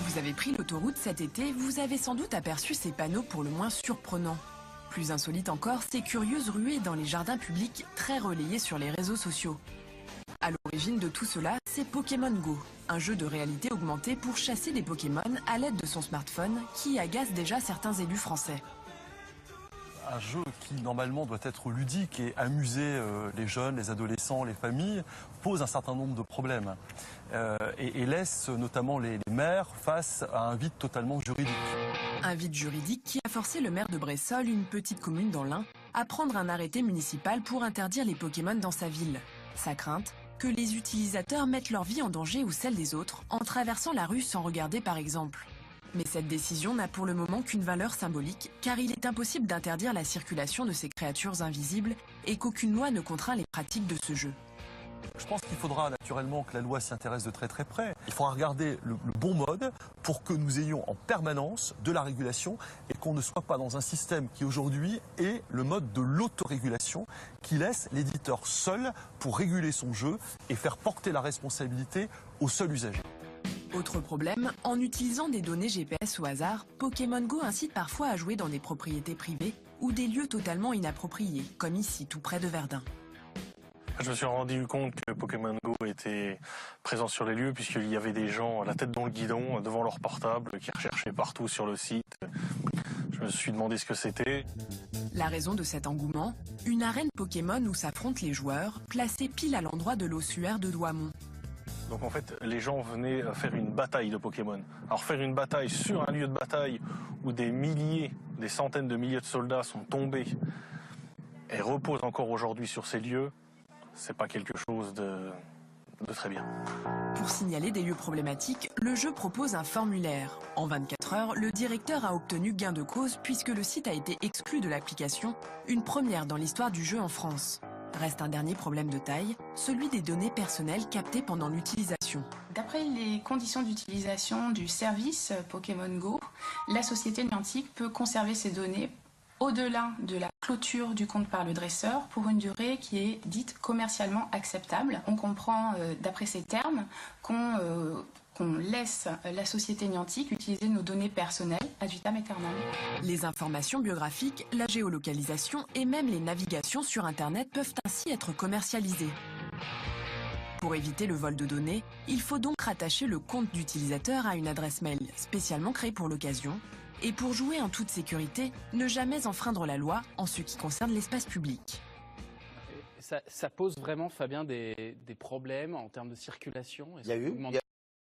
Vous avez pris l'autoroute cet été, vous avez sans doute aperçu ces panneaux pour le moins surprenants. Plus insolite encore, ces curieuses ruées dans les jardins publics très relayées sur les réseaux sociaux. À l'origine de tout cela, c'est Pokémon Go, un jeu de réalité augmentée pour chasser des Pokémon à l'aide de son smartphone qui agace déjà certains élus français. Un jeu qui normalement doit être ludique et amuser les jeunes, les adolescents, les familles, pose un certain nombre de problèmes et laisse notamment les maires face à un vide totalement juridique. Un vide juridique qui a forcé le maire de Bressolles, une petite commune dans l'Ain, à prendre un arrêté municipal pour interdire les Pokémon dans sa ville. Sa crainte, que les utilisateurs mettent leur vie en danger ou celle des autres en traversant la rue sans regarder par exemple. Mais cette décision n'a pour le moment qu'une valeur symbolique, car il est impossible d'interdire la circulation de ces créatures invisibles et qu'aucune loi ne contraint les pratiques de ce jeu. Je pense qu'il faudra naturellement que la loi s'y intéresse de très très près. Il faudra regarder le bon mode pour que nous ayons en permanence de la régulation et qu'on ne soit pas dans un système qui aujourd'hui est le mode de l'autorégulation qui laisse l'éditeur seul pour réguler son jeu et faire porter la responsabilité au seul usager. Autre problème, en utilisant des données GPS au hasard, Pokémon Go incite parfois à jouer dans des propriétés privées ou des lieux totalement inappropriés, comme ici, tout près de Verdun. Je me suis rendu compte que Pokémon Go était présent sur les lieux puisqu'il y avait des gens la tête dans le guidon devant leur portable qui recherchaient partout sur le site. Je me suis demandé ce que c'était. La raison de cet engouement, une arène Pokémon où s'affrontent les joueurs, placée pile à l'endroit de l'ossuaire de Douaumont. Donc en fait, les gens venaient faire une bataille de Pokémon. Alors faire une bataille sur un lieu de bataille où des milliers, des centaines de milliers de soldats sont tombés et reposent encore aujourd'hui sur ces lieux, c'est pas quelque chose de très bien. Pour signaler des lieux problématiques, le jeu propose un formulaire. En 24 heures, le directeur a obtenu gain de cause puisque le site a été exclu de l'application, une première dans l'histoire du jeu en France. Reste un dernier problème de taille, celui des données personnelles captées pendant l'utilisation. D'après les conditions d'utilisation du service Pokémon Go, la société Niantic peut conserver ces données au-delà de la clôture du compte par le dresseur pour une durée qui est dite commercialement acceptable. On comprend d'après ces termes qu'on laisse la société Niantic utiliser nos données personnelles ad vitam aeternam. Les informations biographiques, la géolocalisation et même les navigations sur Internet peuvent ainsi être commercialisées. Pour éviter le vol de données, il faut donc rattacher le compte d'utilisateur à une adresse mail spécialement créée pour l'occasion. Et pour jouer en toute sécurité, ne jamais enfreindre la loi en ce qui concerne l'espace public. Ça pose vraiment, Fabien, des problèmes en termes de circulation? Il y a eu